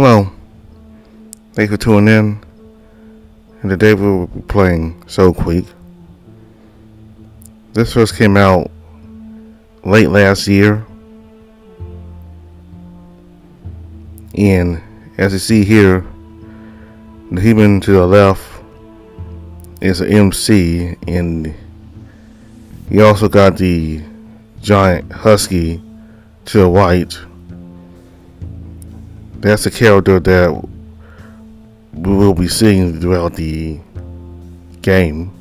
Hello, thanks for tuning in. And today we will be playing Soulcreek. This first came out late last year, and as you see here, the human to the left is an MC, and you also got the giant husky to the right. That's the character that we will be seeing throughout the game.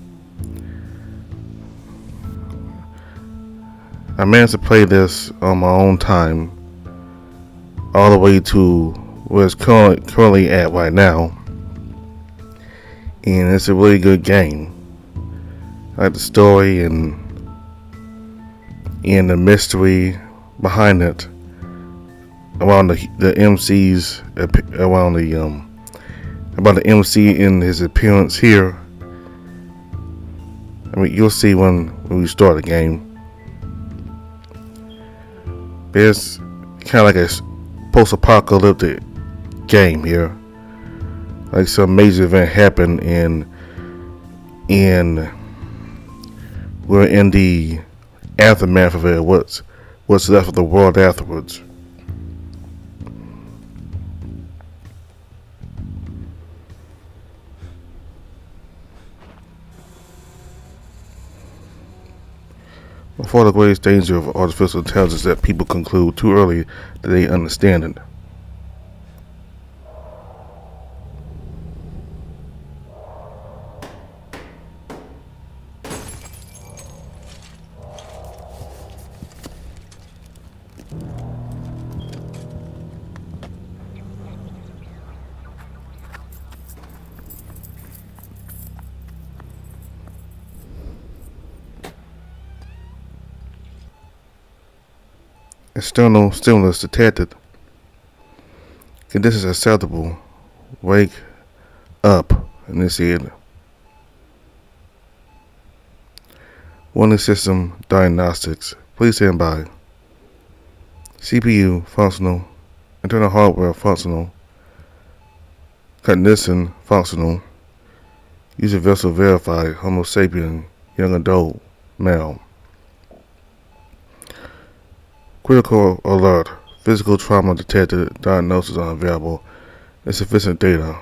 I managed to play this on my own time all the way to where it's currently at right now, and it's a really good game. I like the story and the mystery behind it around the MC's around the about the MC in his appearance here. I mean, you'll see when we start the game. It's kind of like a post-apocalyptic game here. Like some major event happened, and we're in the aftermath of it. What's left of the world afterwards. Before the greatest danger of artificial intelligence is that people conclude too early that they understand it. External stimulus detected. Conditions acceptable. Wake up. Initiated. Warning system diagnostics. Please stand by. CPU functional. Internal hardware functional. Condition functional. User vessel verified. Homo sapien. Young adult. Male. Critical alert. Physical trauma detected. Diagnosis unavailable. Insufficient data.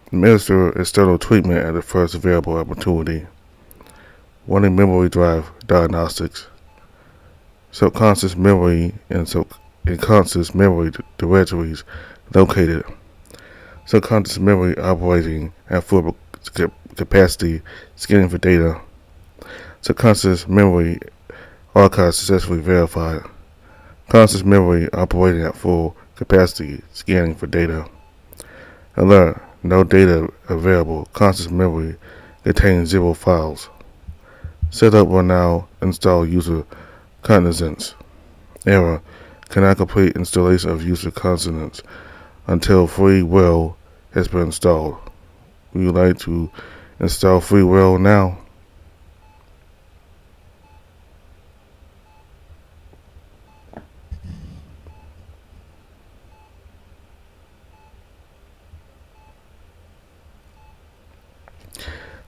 Administer external treatment at the first available opportunity. Warning memory drive diagnostics. Subconscious memory and conscious memory directories located. Subconscious memory operating at full capacity. Scanning for data. Subconscious memory archive successfully verified. Conscious memory operating at full capacity, scanning for data. Alert, no data available. Conscious memory contains 0 files. Setup will now install user cognizance. Error, cannot complete installation of user cognizance until free will has been installed. We would like to install free will now.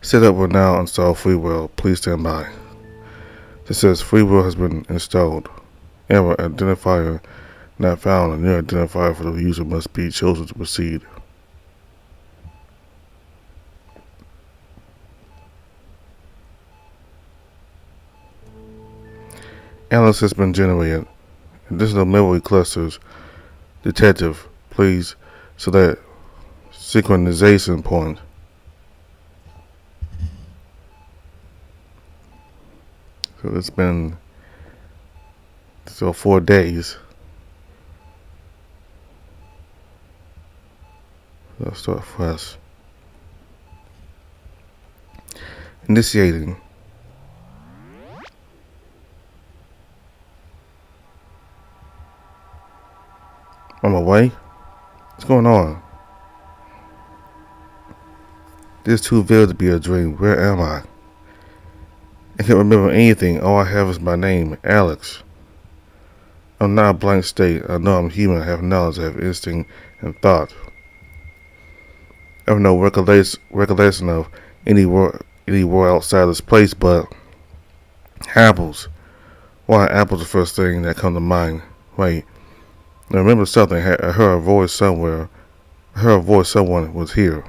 Setup will now install FreeWheel. Please stand by. It says FreeWheel has been installed. Error, identifier not found. A new identifier for the user must be chosen to proceed. Analysis has been generated. Additional memory clusters. Detective, please select synchronization point. So it's been 4 days. Let's start fresh. Initiating. On my way? What's going on? This too vivid to be a dream. Where am I? I can't remember anything. All I have is my name, Alex. I'm not a blank state. I know I'm human. I have knowledge. I have instinct and thought. I have no recollection of anywhere outside this place but apples. Why apples the first thing that come to mind? Wait, I remember something. I heard a voice somewhere. I heard a voice. Someone was here.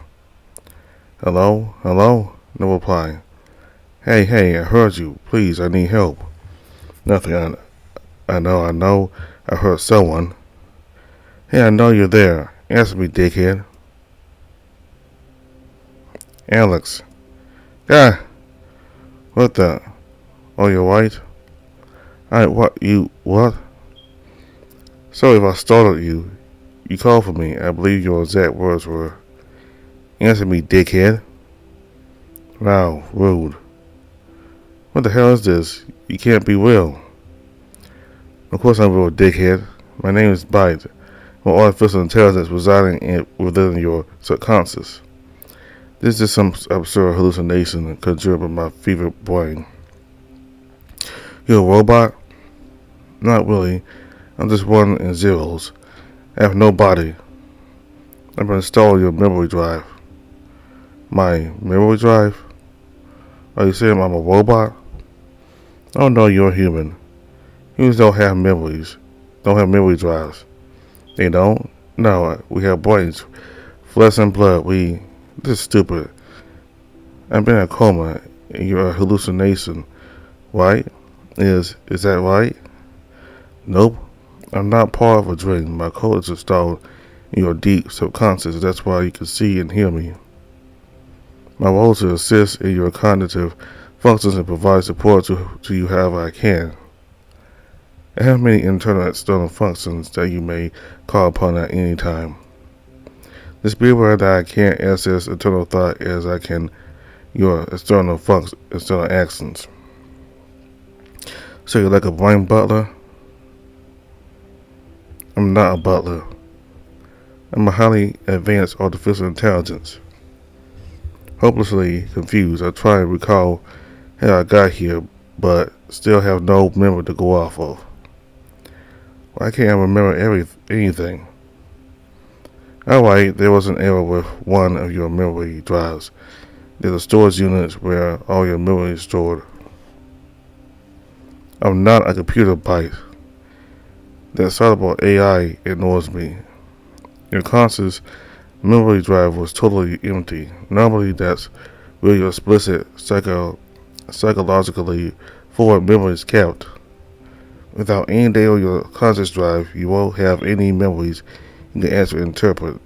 Hello? Hello? No reply. Hey, I heard you. Please, I need help. Nothing. I know. I heard someone. Hey, I know you're there. Answer me, dickhead. Alex. Ah! What the? Oh, you're right? What? Sorry if I startled you. You called for me. I believe your exact words were, answer me, dickhead. Wow, rude. What the hell is this? You can't be real. Of course I'm real, dickhead. My name is Byte. I'm artificial intelligence residing within your subconscious. This is some absurd hallucination conjured by my fevered brain. You're a robot? Not really. I'm just one and zeros. I have no body. I've installed your memory drive. My memory drive? Are you saying I'm a robot? Oh no, you're human. Humans don't have memories. Don't have memory drives. They don't? No, we have brains. Flesh and blood. This is stupid. I've been in a coma, and you're a hallucination, right? Is that right? Nope. I'm not part of a dream. My code is installed in your deep subconscious. That's why you can see and hear me. My role is to assist in your cognitive functions and provide support to you however I can. I have many internal and external functions that you may call upon at any time. Just be aware that I can't access internal thought as I can your external actions. So you're like a brain butler? I'm not a butler. I'm a highly advanced artificial intelligence. Hopelessly confused, I try to recall how I got here, but still have no memory to go off of. Why can't I remember anything? Alright, there was an error with one of your memory drives. There's a storage unit where all your memory is stored. I'm not a computer Byte. The excitable AI ignores me. Your conscious memory drive was totally empty. Normally that's where your explicit psychologically forward memory is kept. Without any data on your conscious drive, you won't have any memories you can actually interpret.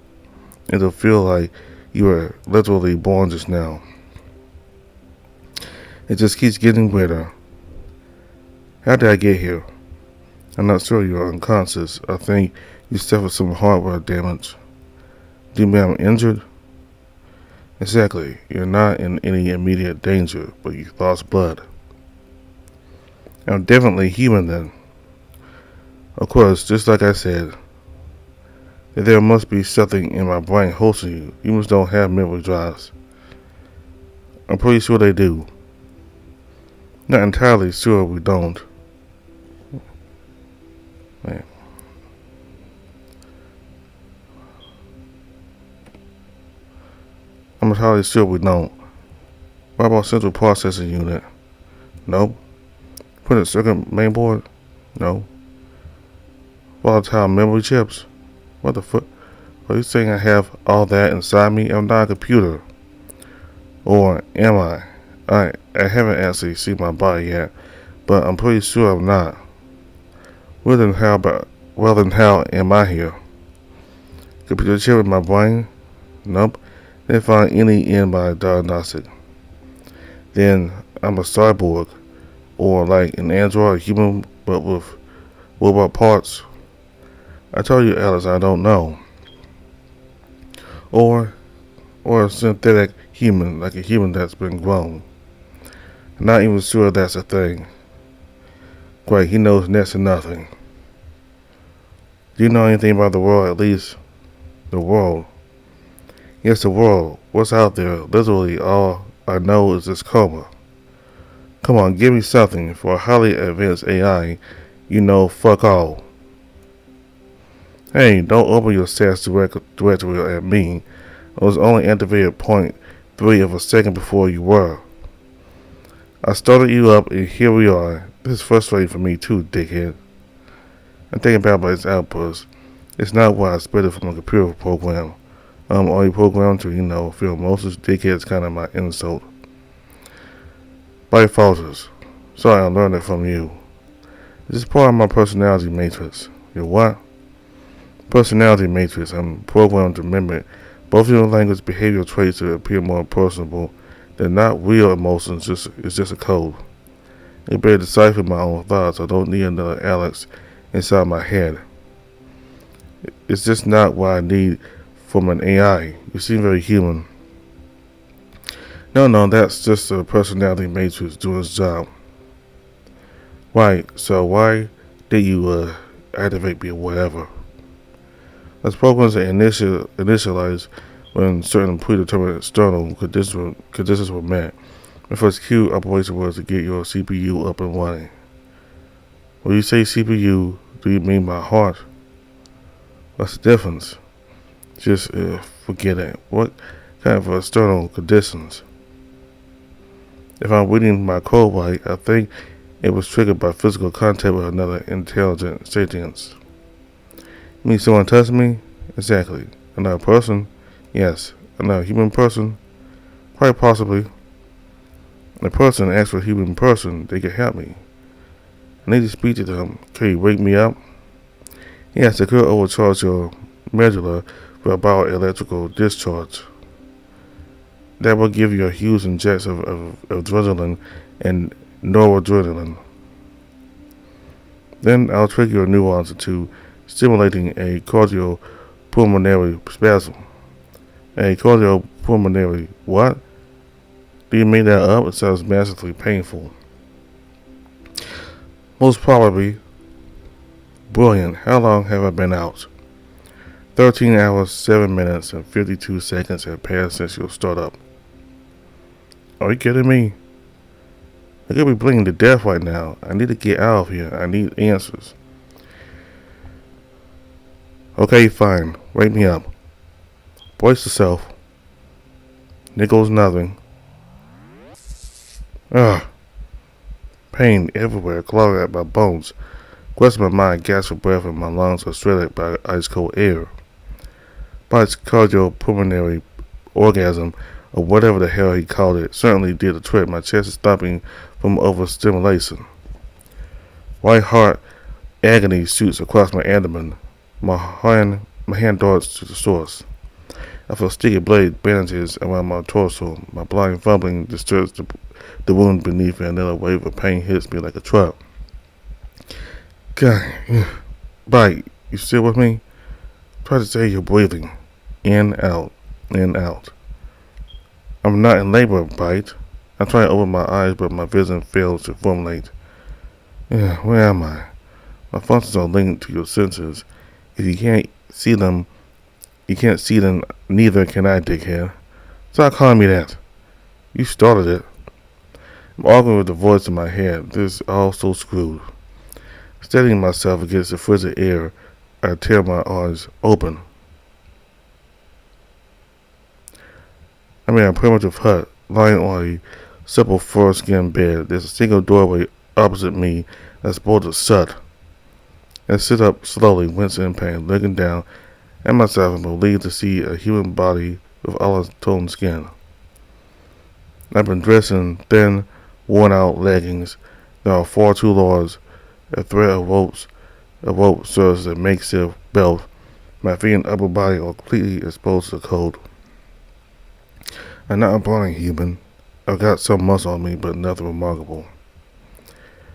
It'll feel like you were literally born just now. It just keeps getting weirder. How did I get here? I'm not sure you're unconscious. I think you suffered some hardware damage. Do you mean I'm injured? Exactly. You're not in any immediate danger, but you lost blood. I'm definitely human then. Of course, just like I said, that there must be something in my brain hosting you. Humans don't have memory drives. I'm pretty sure they do. Not entirely sure we don't. Man. I'm entirely sure we don't. What about central processing unit? Nope. Printed circuit mainboard? No. Volatile memory chips? What the fuck? Are you saying I have all that inside me? I'm not a computer. Or am I? I haven't actually seen my body yet, but I'm pretty sure I'm not. Well then how am I here? Computer chip in my brain? Nope. Didn't find any in my diagnostic. Then I'm a cyborg, or like an android human but with robot parts. I told you, Alice, I don't know. Or a synthetic human, like a human that's been grown. I'm not even sure that's a thing. Great, he knows next to nothing. Do you know anything about the world, at least? The world. Yes, the world. What's out there? Literally all I know is this coma. Come on, give me something. For a highly advanced AI, you know fuck all. Hey, don't open your SAS directory at me. I was only activated point 3 of a second before you were. I started you up and here we are. This is frustrating for me too, dickhead. I'm thinking about its outputs. It's not what I expected from a computer program. Are you programmed to, feel Moses dickhead's kind of my insult? By falters. Sorry, I learned it from you. This is part of my personality matrix. Your what? Personality matrix. I'm programmed to mimic both your language behavioral traits to appear more personable. They're not real emotions, it's just a code. I better decipher my own thoughts. I don't need another Alex inside my head. It's just not what I need from an AI. You seem very human. No, that's just a personality matrix doing its job. Right, so why did you activate me or whatever? As programs are initialized when certain predetermined external conditions were met. My first Q operation was to get your CPU up and running. When you say CPU, do you mean my heart? What's the difference? Just forget it. What kind of external conditions? If I'm reading my code right, I think it was triggered by physical contact with another intelligent sentience. You mean someone touched me? Exactly. Another person? Yes. Another human person? Quite possibly. A person asks for a human person, they can help me. I need to speak to them. Can you wake me up? Yes, I could overcharge your medulla with a bioelectrical discharge. That will give you a huge injection of adrenaline and noradrenaline. Then I'll trick your neurons into stimulating a cardiopulmonary spasm. A cardiopulmonary what? Do you make that up? It sounds massively painful. Most probably. Brilliant. How long have I been out? 13 hours, 7 minutes, and 52 seconds have passed since your startup. Are you kidding me? I could be bleeding to death right now. I need to get out of here. I need answers. Okay, fine. Wake me up. Brace yourself. Nichols nothing. Ugh. Pain everywhere, clogging at my bones. Question my mind, gasp for breath, and my lungs are shredded by ice cold air. By its cardiopulmonary orgasm, or whatever the hell he called it, certainly did the trick. My chest is thumping from overstimulation. White heart agony shoots across my abdomen. My hand darts to the source. I feel sticky blade bandages around my torso. My blind fumbling disturbs the wound beneath me. Another wave of pain hits me like a truck. God, Bite, you still with me? Try to say you're breathing. In, out, in, out. I'm not in labor, Bite. I'm trying to open my eyes, but my vision fails to formulate. Where am I? My functions are linked to your senses. If you can't see them, neither can I, dickhead. Stop calling me that. You started it. I'm arguing with the voice in my head. This is all so screwed. Steadying myself against the frigid air, I tear my eyes open. I'm in a primitive hut, lying on a simple fur-skin bed. There's a single doorway opposite me that's bolted shut. I sit up slowly, wincing in pain, looking down at myself and relieved to see a human body with olive-toned skin. I've been dressed in thin, worn-out leggings that are far too large. A thread of rope serves as a makeshift belt. My feet and upper body are completely exposed to the cold. I'm not a brawny human. I've got some muscle on me, but nothing remarkable.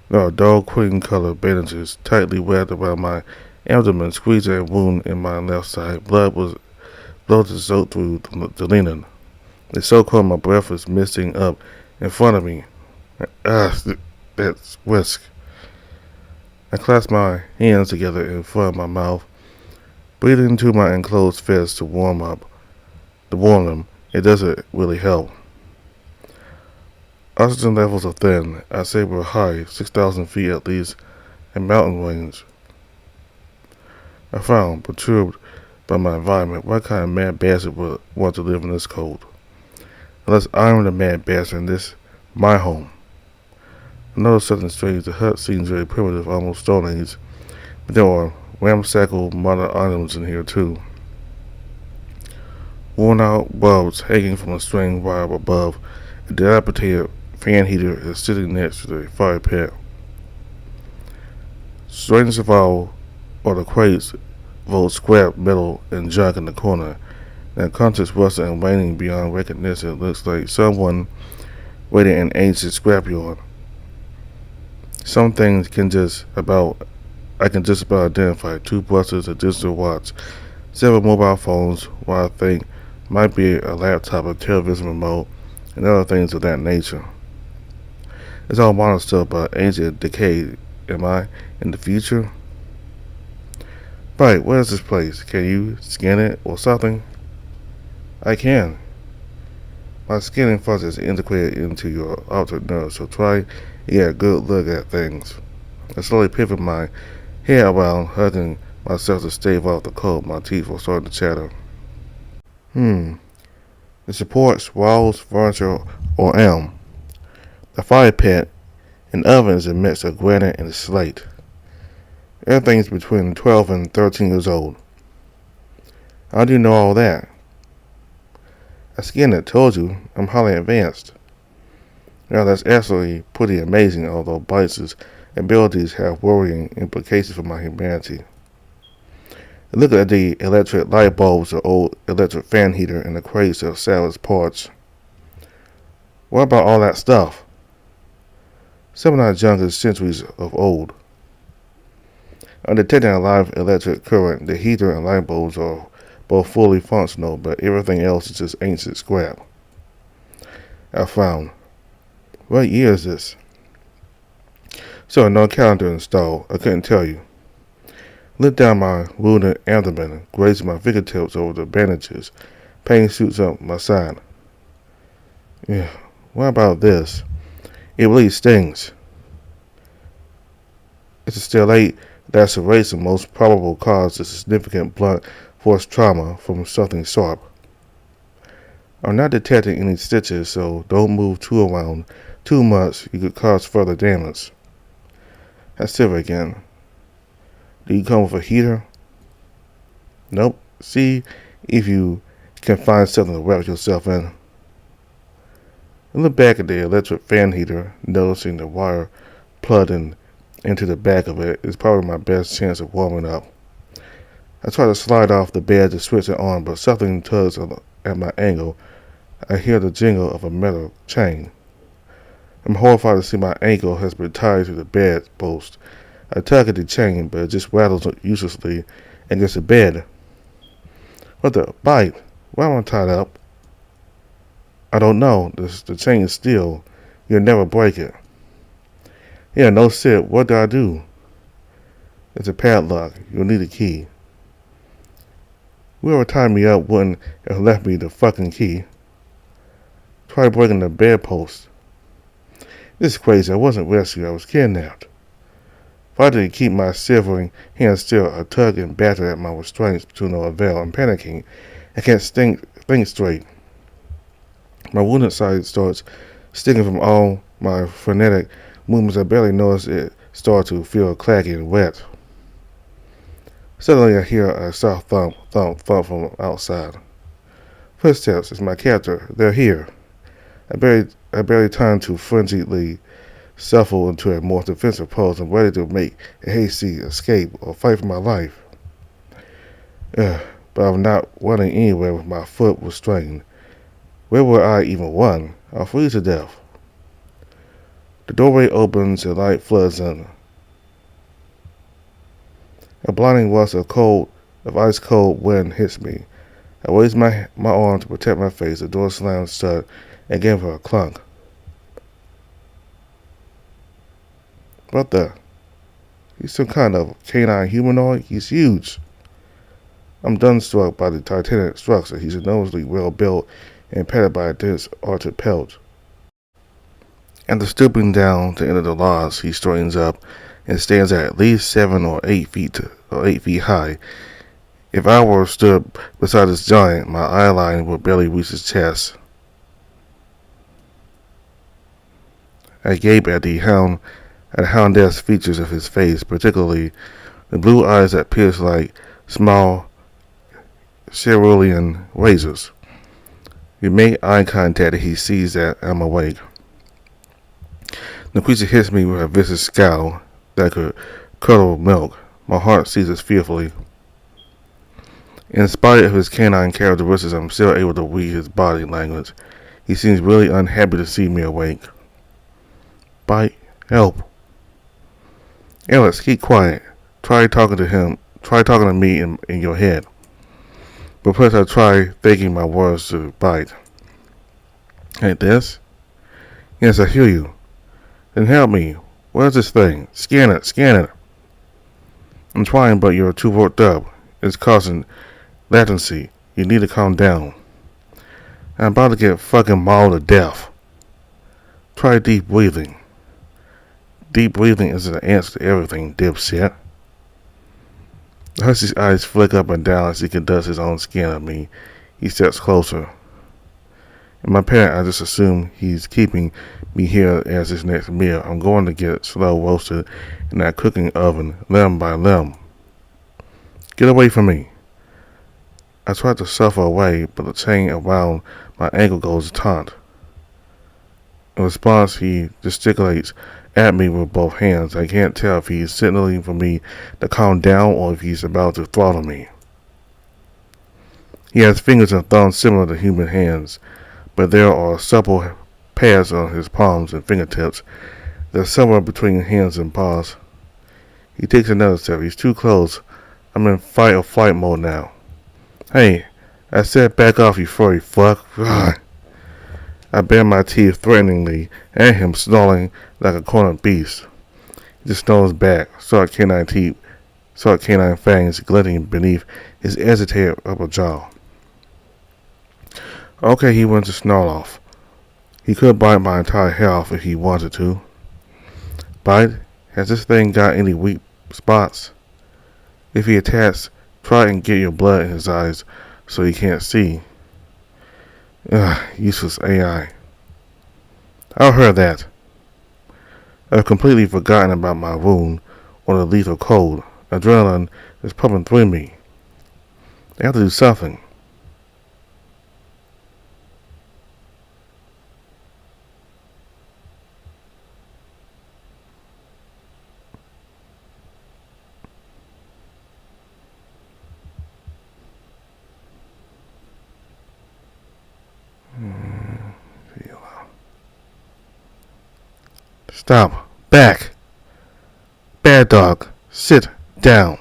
There are dull cream-colored bandages tightly wrapped around my abdomen, squeezing a wound in my left side. Blood to soak through the linen. It's so cold my breath is misting up in front of me. That's whisk. I clasp my hands together in front of my mouth, breathing into my enclosed fist to warm them. It doesn't really help. Oxygen levels are thin. I say we're high, 6,000 feet at least, in mountain range. I found, perturbed by my environment, what kind of mad bastard would want to live in this cold? Unless I'm the mad bastard in this, my home. I noticed something strange. The hut seems very primitive, almost Stone Age, but there are ramshackle modern items in here too. Worn out bulbs hanging from a string wire above. A dilapidated fan heater is sitting next to the fire pit. Strangest of all are the crates of old scrap metal and junk in the corner. Their contents rusted and waning beyond recognition. It looks like someone waiting in an ancient scrapyard. Some things I can just about identify: two brushes, a digital watch, several mobile phones, what I think might be a laptop, a television remote, and other things of that nature. It's all modern stuff, but ancient decay. Am I in the future? Right, where is this place? Can you scan it or something? I can. My scanning function is integrated into your optic nerve, so try to get a good look at things. I slowly pivot my head around, hugging myself to stave off the cold. My teeth were starting to chatter. It supports walls, furniture, or elm. The fire pit and oven is a mix of granite and slate. Everything's between 12 and 13 years old. How do you know all that? I scanned it, told you, I'm highly advanced. Now that's absolutely pretty amazing, although Bites' abilities have worrying implications for my humanity. Look at the electric light bulbs, the old electric fan heater, and the crates of salvage parts. What about all that stuff? Some of that junk is centuries of old. I'm detecting a live electric current. The heater and light bulbs are both fully functional, but everything else is just ancient scrap. I found. What year is this? So, no calendar installed. I couldn't tell you. Lift down my wounded abdomen, grazing my fingertips over the bandages. Pain shoots up my side. Yeah, what about this? It really stings. It's a stellate laceration, most probable cause of significant blunt force trauma from something sharp. I'm not detecting any stitches, so don't move around too much. You could cause further damage. I shiver again. Do you come with a heater? Nope. See if you can find something to wrap yourself in. I look back at the electric fan heater, noticing the wire plugged into the back of it is probably my best chance of warming up. I try to slide off the bed to switch it on, but something tugs at my ankle. I hear the jingle of a metal chain. I'm horrified to see my ankle has been tied to the bed post. I tug at the chain, but it just rattles uselessly against the bed. What the bite? Why am I tied up? I don't know. The chain is steel. You'll never break it. Yeah, no shit. What do I do? It's a padlock. You'll need a key. Whoever tied me up wouldn't have left me the fucking key. Try breaking the bedpost. This is crazy. I wasn't rescued. I was kidnapped. If I didn't keep my shivering hands still, I tug and batter at my restraints to no avail. I'm panicking. I can't think straight. My wounded side starts stinging from all my frenetic movements. I barely notice it start to feel clacky and wet. Suddenly I hear a soft thump from outside. Footsteps. It's my captor. They're here. I barely time to frenziedly shuffle into a more defensive pose. I'm ready to make a hasty escape or fight for my life. But I'm not running anywhere with my foot restrained. Where would I even run? I'll freeze to death. The doorway opens and light floods in. A blinding rush of ice cold wind hits me. I raise my arm to protect my face. The door slams shut and gave her a clunk. What the? He's some kind of canine humanoid? He's huge. I'm dumbstruck by the titanic structure. He's enormously well built and padded by a dense arctic pelt. After stooping down to enter the lodge, he straightens up and stands at least 7 or 8 feet or 8 feet high. If I were stood beside this giant, my eye line would barely reach his chest. I gape at the houndesque features of his face, particularly the blue eyes that pierce like small cerulean razors. We make eye contact and he sees that I'm awake. The creature hits me with a vicious scowl that could curdle milk. My heart seizes fearfully. In spite of his canine characteristics, I'm still able to read his body language. He seems really unhappy to see me awake. Bite, help. Alex, keep quiet. Try talking to me in your head. But first I try thinking my words to Bite. Like this? Yes, I hear you. Then help me. Where's this thing? Scan it. I'm trying, but you're too worked up. It's causing latency. You need to calm down. I'm about to get fucking mauled to death. Try deep breathing. Deep breathing is the answer to everything, dipshit. Hussy's eyes flick up and down as he conducts his own scan of me. He steps closer. In my parent, I just assume he's keeping me here as his next meal. I'm going to get slow roasted in that cooking oven, limb by limb. Get away from me. I try to suffer away, but the chain around my ankle goes taut. In response, he gesticulates at me with both hands. I can't tell if he's signaling for me to calm down or if he's about to throttle me. He has fingers and thumbs similar to human hands, but there are supple pads on his palms and fingertips. They're somewhere between hands and paws. He takes another step. He's too close. I'm in fight or flight mode now. Hey, I said back off, you furry fuck. I bare my teeth threateningly at him, snarling like a cornered beast. He just snarls back, short canine fangs glinting beneath his agitated upper jaw. Okay, he went to snarl off. He could bite my entire hair off if he wanted to. Bite, has this thing got any weak spots? If he attacks, try and get your blood in his eyes so he can't see. Useless AI. I heard that. I've completely forgotten about my wound or the lethal cold. Adrenaline is pumping through me. I have to do something. Stop. Back. Bad dog. Sit down.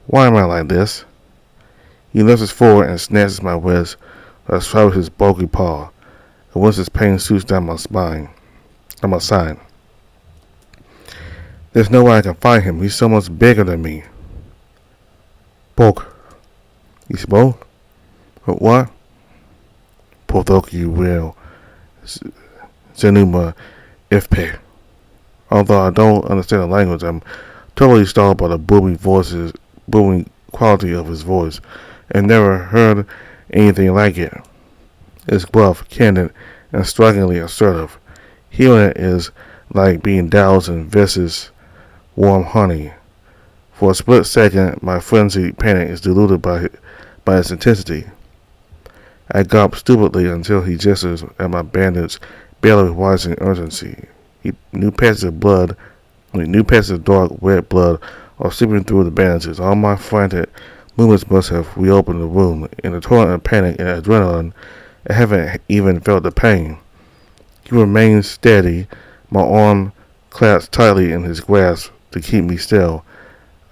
Why am I like this? He lurches forward and snatches my wrist. I swallow his bulky paw. And once his pain shoots down my spine. On my side. There's no way I can find him. He's so much bigger than me. Poke. He spoke? What? Pothok you will. Zenuma Ifpe. Although I don't understand the language, I'm totally startled by the booming quality of his voice, and never heard anything like it. It's gruff, candid, and strikingly assertive. Hearing it is like being doused in viscous, warm honey. For a split second, my frenzied panic is diluted by its intensity. I gulp stupidly until he gestures at my bandage, barely rising urgency. New patches of dark red blood are seeping through the bandages. All my frantic movements must have reopened the wound. In the torrent of panic and adrenaline, I haven't even felt the pain. He remains steady, my arm clasped tightly in his grasp to keep me still.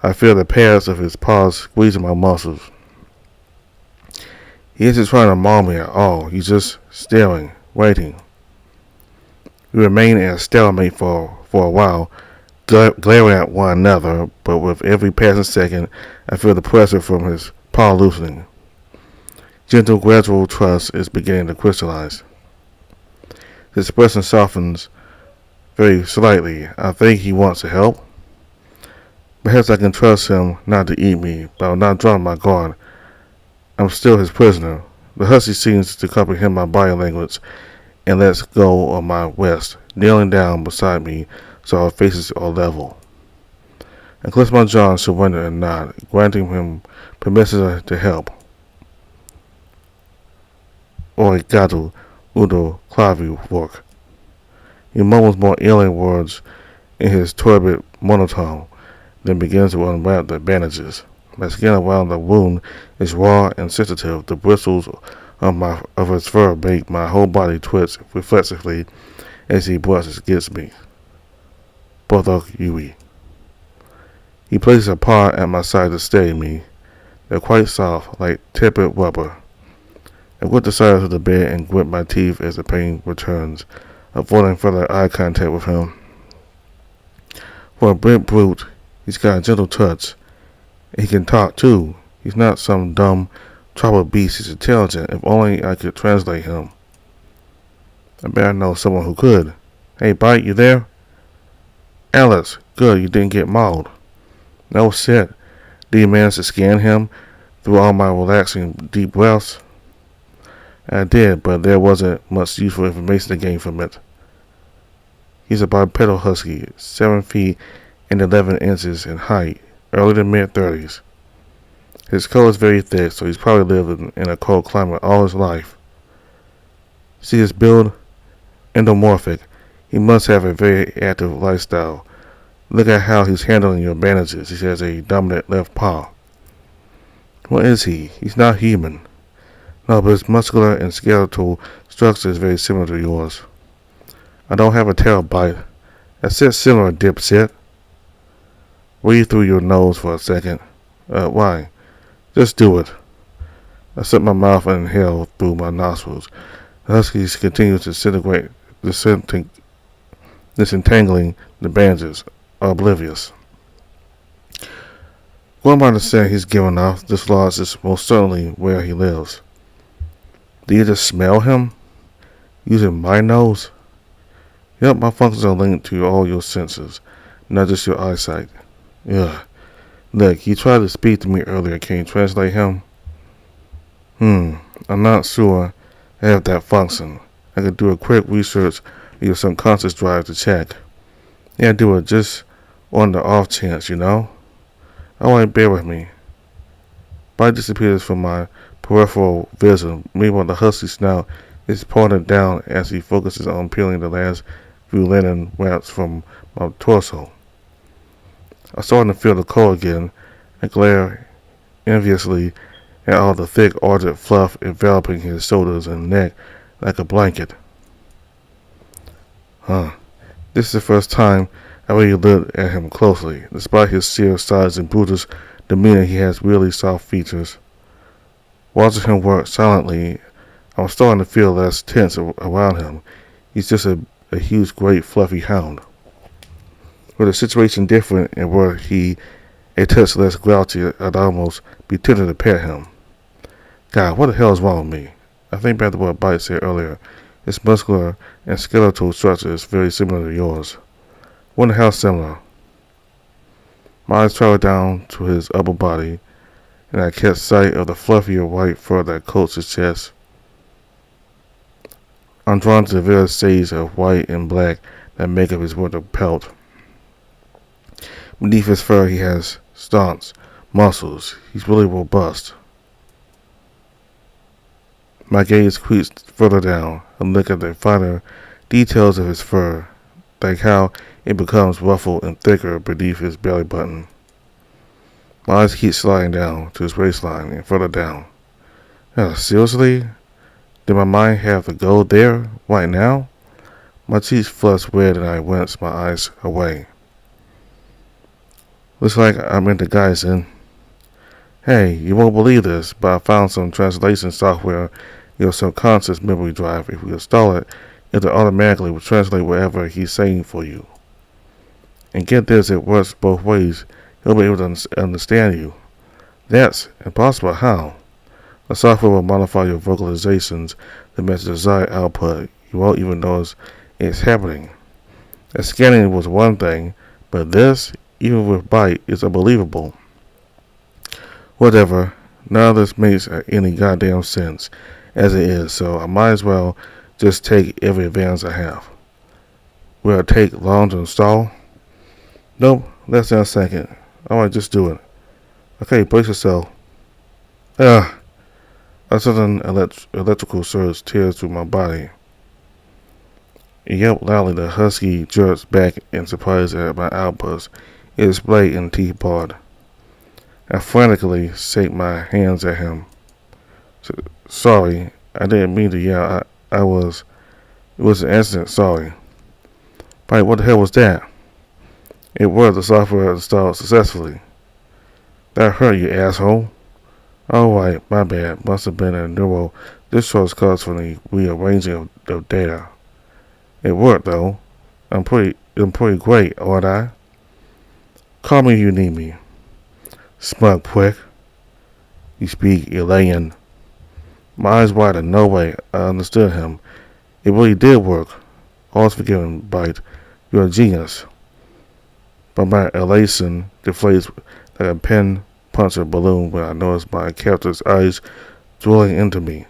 I feel the pads of his paws squeezing my muscles. He isn't trying to maul me at all. He's just staring, waiting. We remain at a stalemate for a while, glaring at one another, but with every passing second, I feel the pressure from his paw loosening. Gentle, gradual trust is beginning to crystallize. His expression softens, very slightly. I think he wants to help. Perhaps I can trust him not to eat me, but I will not drop my guard. I'm still his prisoner. The husky seems to comprehend my body language and lets go of my vest, kneeling down beside me so our faces are level. I clench my jaw and surrender and nod, granting him permission to help. Obrigado, Udo Clavi work. He mumbles more alien words in his turbid monotone, then begins to unwrap the bandages. My skin around the wound is raw and sensitive. The bristles of his fur make my whole body twitch reflexively as he brushes against me. Bulldog Yui. He places a paw at my side to steady me. They're quite soft, like tempered rubber. I grip the sides of the bed and grit my teeth as the pain returns, avoiding further eye contact with him. For a big brute, he's got a gentle touch. He can talk too. He's not some dumb tribal beast. He's intelligent. If only I could translate him. I better know someone who could. Hey, Bite, you there? Alice, good, you didn't get mauled. No shit. Did you manage to scan him through all my relaxing deep breaths? I did, but there wasn't much useful information to gain from it. He's a bipedal husky, 7 feet and 11 inches in height, early to mid-30s. His coat is very thick, so he's probably lived in a cold climate all his life. See his build? Endomorphic. He must have a very active lifestyle. Look at how he's handling your bandages. He has a dominant left paw. What is he? He's not human. No, but his muscular and skeletal structure is very similar to yours. I don't have a tail bite. I said similar, dipshit. Breathe through your nose for a second. Why? Just do it. I set my mouth and inhale through my nostrils. The huskies continue to disintegrate, disentangling the bandages, oblivious. Going by the scent he's given off, this lodge is most certainly where he lives. Do you just smell him? Using my nose? Yep, my functions are linked to all your senses, not just your eyesight. Ugh. Look, he tried to speak to me earlier. Can you translate him? I'm not sure I have that function. I could do a quick research of your subconscious drive to check. Yeah, do it just on the off chance, you know? Alright, bear with me. Bite disappears from my peripheral vision. Meanwhile, the husky snout is pointed down as he focuses on peeling the last few linen wraps from my torso. I'm starting to feel the cold again. I glare enviously at all the thick, arched fluff enveloping his shoulders and neck like a blanket. This is the first time I really looked at him closely. Despite his sheer size and brutish demeanor, he has really soft features. Watching him work silently, I'm starting to feel less tense around him. He's just a huge, great, fluffy hound. Were the situation different and were he a touch less grouchy, I'd almost be tempted to pet him. God, what the hell is wrong with me? I think back to what Bite said earlier. His muscular and skeletal structure is very similar to yours. Wonder how similar. My eyes travel down to his upper body, and I catch sight of the fluffier white fur that coats his chest. I'm drawn to the various shades of white and black that make up his winter pelt. Beneath his fur he has stunts, muscles. He's really robust. My gaze creeps further down and look at the finer details of his fur, like how it becomes ruffled and thicker beneath his belly button. My eyes keep sliding down to his waistline and further down. Seriously? Did my mind have to go there right now? My cheeks flush red and I wince my eyes away. Looks like I'm into Geisen. Hey, you won't believe this, but I found some translation software in your subconscious memory drive. If we install it, it'll automatically will translate whatever he's saying for you. And get this, it works both ways. He'll be able to understand you. That's impossible. How? The software will modify your vocalizations to match the desired output. You won't even notice it's happening. A scanning was one thing, but this, even with bite, is unbelievable. Whatever, none of this makes any goddamn sense as it is, so I might as well just take every advance I have. Will it take long to install? Nope, less than a second. Alright, just do it. Okay, brace yourself. Ah! A sudden electrical surge tears through my body. Yelp loudly, the husky jerks back in surprise at my outburst. It displayed in teapot. I frantically shake my hands at him. Sorry, I didn't mean to yell. It was an accident, sorry. Right, what the hell was that? It worked, the software installed successfully. That hurt, you asshole. Alright, my bad. Must have been a neural discharge caused from the rearranging of data. It worked, though. I'm pretty great, aren't I? Call me if you need me. Smug prick. You speak Elaine. My eyes widened. No way. I understood him. It really did work. All's forgiven, Bite. You're a genius. But my elation deflates like a pen puncture balloon when I notice my captor's eyes drilling into me.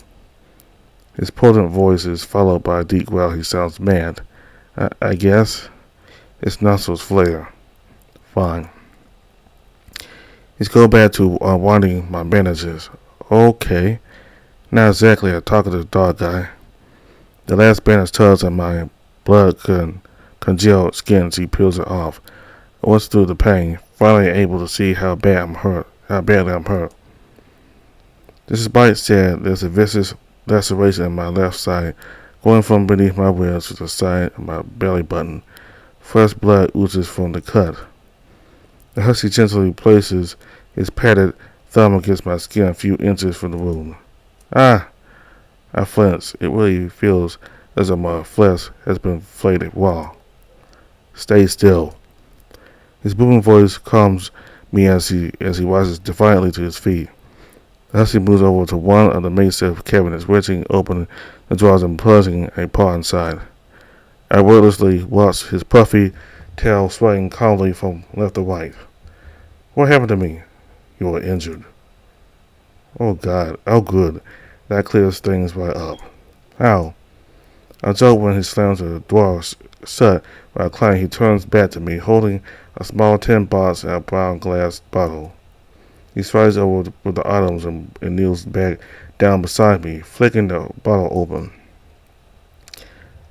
His potent voice is followed by a deep growl. He sounds mad. I guess. His nostrils flare. Fine. He's go back to unwinding my bandages. Okay. Not exactly a talkative dog guy. The last bandage tugs on my congealed skin as he peels it off. I was through the pain, finally able to see how badly I'm hurt. This is Bite said there's a vicious laceration in my left side, going from beneath my ribs to the side of my belly button. Fresh blood oozes from the cut. The husky gently places his padded thumb against my skin a few inches from the wound. Ah! I flinch. It really feels as though my flesh has been flayed raw. Stay still. His booming voice calms me as he rises defiantly to his feet. The husky moves over to one of the makeshift cabinets, wrenching open the drawers and plunging a paw inside. I wordlessly watch his puffy tail swaying calmly from left to right. What happened to me? You were injured. Oh God, oh good. That clears things right up. How? I joke when he slams the door shut. While climbing, he turns back to me, holding a small tin box and a brown glass bottle. He strides over with the items and kneels back down beside me, flicking the bottle open.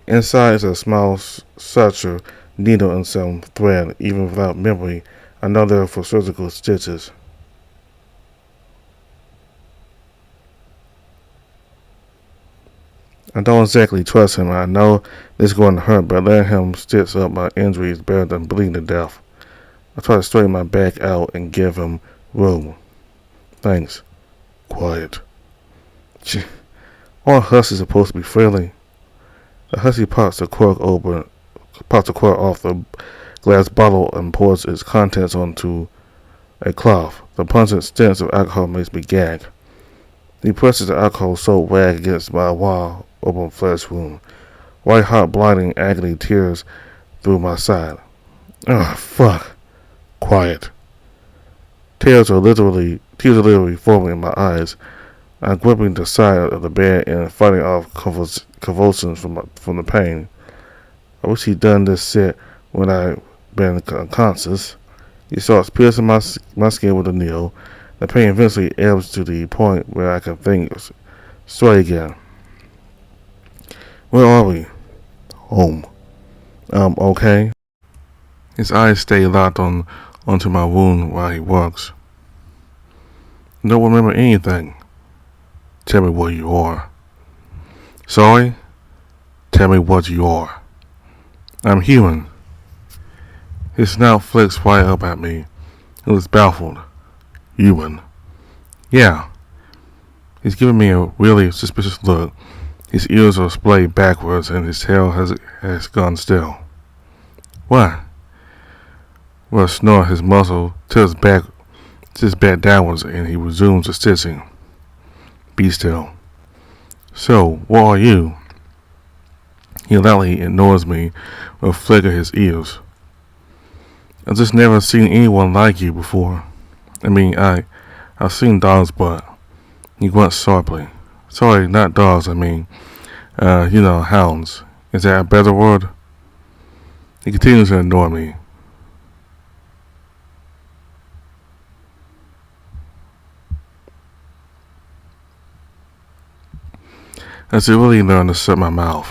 Inside is a small suture, needle, and some thread. Even without memory, I know they're for surgical stitches. I don't exactly trust him. I know this is going to hurt, but letting him stitch up my injury is better than bleeding to death. I try to straighten my back out and give him room. Thanks. Quiet. Gee, all huskies are supposed to be friendly. The husky pops the cork off the glass bottle and pours its contents onto a cloth. The pungent stench of alcohol makes me gag. He presses the alcohol-soaked rag against my wall open flesh wound. White hot blinding agony tears through my side. Ugh, fuck. Quiet. Tears are literally forming in my eyes. I'm gripping the side of the bed and fighting off convulsions from the pain. I wish he'd done this shit when I'd been unconscious. He starts piercing my skin with a needle. The pain eventually ebbs to the point where I can think straight again. Where are we? Home. Okay? His eyes stay locked onto my wound while he works. Don't remember anything. Tell me what you are. Sorry? Tell me what you are. I'm human. His snout flicks right up at me. He looks baffled. Human. Yeah. He's giving me a really suspicious look. His ears are splayed backwards and his tail has gone still. What? With a snort, his muzzle tilts back downwards and he resumes the stitching. Be still. So, what are you? He loudly ignores me with a flick of his ears. I've just never seen anyone like you before. I've seen dogs, but he grunts sharply. Sorry, not dogs, hounds. Is that a better word? He continues to ignore me. I should really learn to shut my mouth.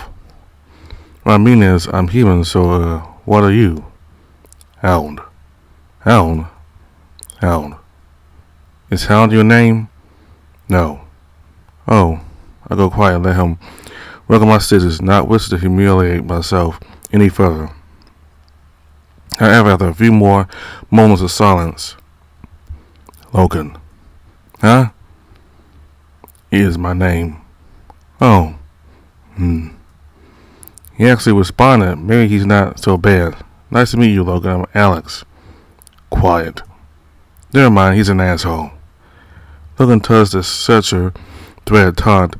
What I mean is, I'm human, so, what are you? Hound. Hound? Hound. Is Hound your name? No. Oh, I go quiet and let him work on my stitches, not wish to humiliate myself any further. However, after a few more moments of silence, Logan. Huh? It is my name. Oh. He actually responded. Maybe he's not so bad. Nice to meet you, Logan. I'm Alex. Quiet. Never mind, he's an asshole. Logan tugs the searcher thread taut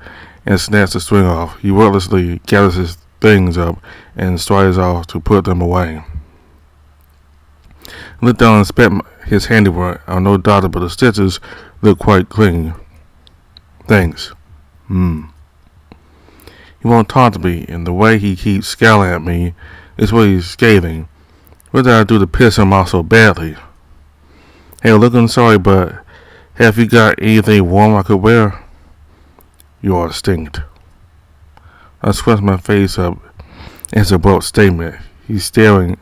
and snaps the string off. He wordlessly gathers his things up and strides off to put them away. I looked down and inspect his handiwork. I have no doubt but the stitches look quite clean. Thanks. He won't talk to me, and the way he keeps scowling at me is really scathing. What did I do to piss him off so badly? Hey, looking sorry, but have you got anything warm I could wear? You are extinct. I scrunched my face up as a abrupt statement. He's staring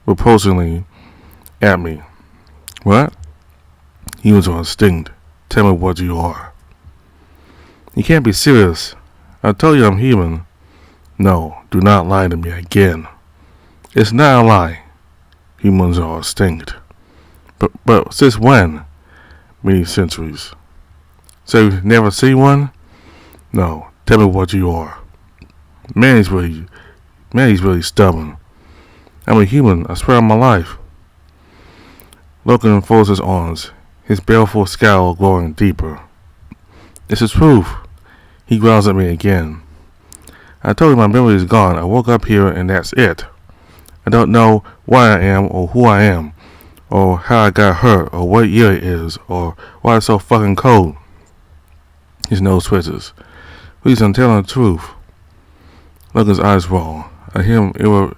repulsively at me. What? Humans are extinct. Tell me what you are. You can't be serious. I told you I'm human. No, do not lie to me again. It's not a lie. Humans are extinct. But since when? Many centuries. So you've never seen one? No. Tell me what you are. Man, he's really stubborn. I'm a human. I swear on my life. Logan folds his arms, his baleful scowl growing deeper. It's the truth. He growls at me again. I told you my memory is gone. I woke up here and that's it. I don't know why I am or who I am, or how I got hurt, or what year it is, or why it's so fucking cold. His nose twitches. Please, I'm telling the truth. Logan's eyes roll. I hear him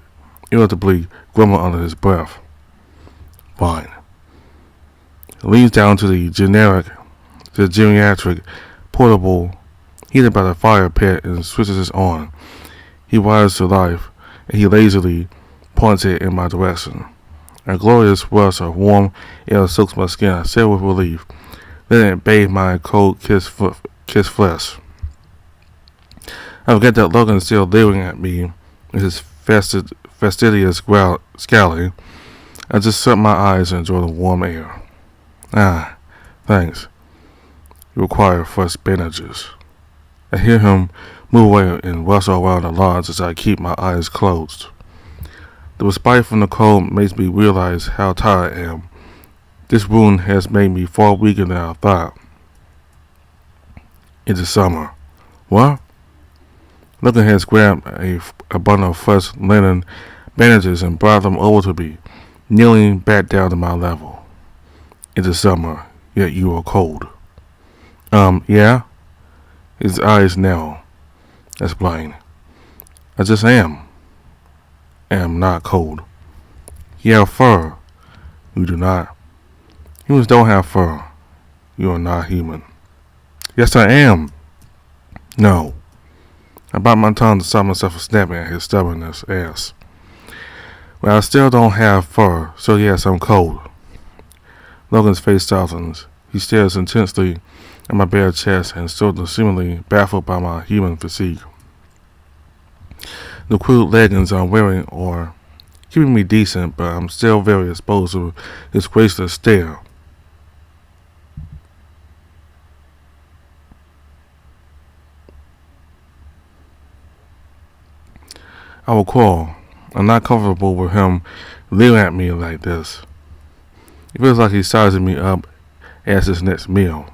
irritably grumble under his breath. Fine. He leans down to the geriatric portable heated by the fire pit and switches it on. He rises to life, and he lazily points it in my direction. A glorious rush of warm air soaks my skin. I said with relief, letting it bathe my cold kiss flesh. I forget that Logan is still leering at me with his fastidious scowling. I just shut my eyes and enjoy the warm air. Ah, thanks. You require fresh bandages. I hear him move away and rustle around the lodge as I keep my eyes closed. The respite from the cold makes me realize how tired I am. This wound has made me far weaker than I thought. It is summer. What? Logan has grabbed a bundle of fresh linen bandages and brought them over to me, kneeling back down to my level. It is summer, yet you are cold. Yeah? His eyes narrow. That's blind. I just am. Am not cold. You have fur. You do not. Humans don't have fur. You are not human. Yes, I am. No. I bite my tongue to stop myself from snapping at his stubbornness ass. Well, I still don't have fur, so yes, I'm cold. Logan's face softens. He stares intensely at my bare chest and still seemingly baffled by my human physique. The crude leggings I'm wearing are keeping me decent, but I'm still very exposed to his graceless stare. I will crawl. I'm not comfortable with him leering at me like this. It feels like he's sizing me up as his next meal.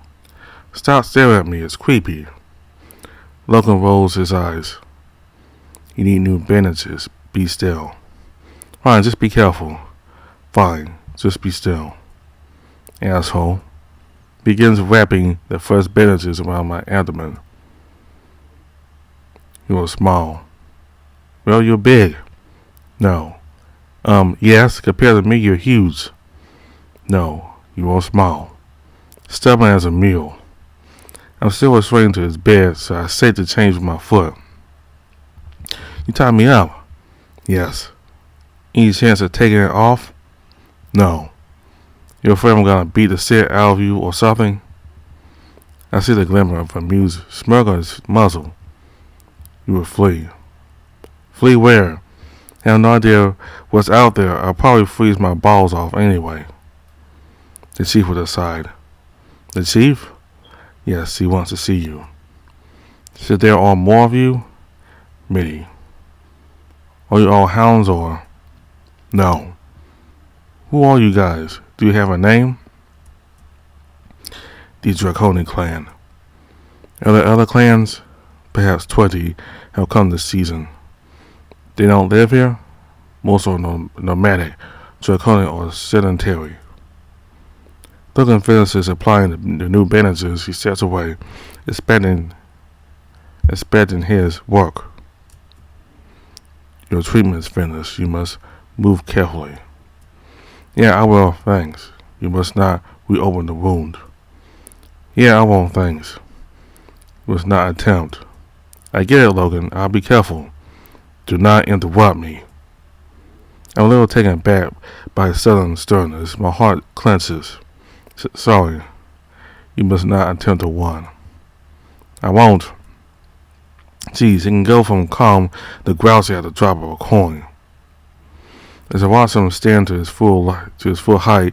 Stop staring at me, it's creepy. Logan rolls his eyes. You need new bandages. Be still. Fine, just be careful. Fine, just be still. Asshole. Begins wrapping the first bandages around my abdomen. You are small. Well, you're big. No. Yes, compared to me, you're huge. No, you are small. Stubborn as a mule. I'm still restrained to his bed, so I say to change with my foot. You tie me up? Yes. Any chance of taking it off? No. You're afraid I'm gonna beat the shit out of you or something? I see the glimmer of amused smirk on his muzzle. You will flee. Flee where? I have no idea what's out there. I'll probably freeze my balls off anyway. The chief will decide. The chief? Yes, he wants to see you. Should there are more of you? Many. Are you all hounds or? No. Who are you guys? Do you have a name? The Draconic clan. Are there other clans? Perhaps 20 have come this season. They don't live here? Most are nomadic, draconic, or sedentary. Logan finishes applying the new bandages. He steps away, expecting his work. Your treatment is finished. You must move carefully. Yeah, I will, thanks. You must not reopen the wound. Yeah, I won't, thanks. You must not attempt. I get it, Logan. I'll be careful. Do not interrupt me. I'm a little taken aback by his sudden sternness. My heart clenches. Sorry. You must not attempt to run. I won't. Geez, it can go from calm to grouchy at the drop of a coin. As I watch him stand to his full height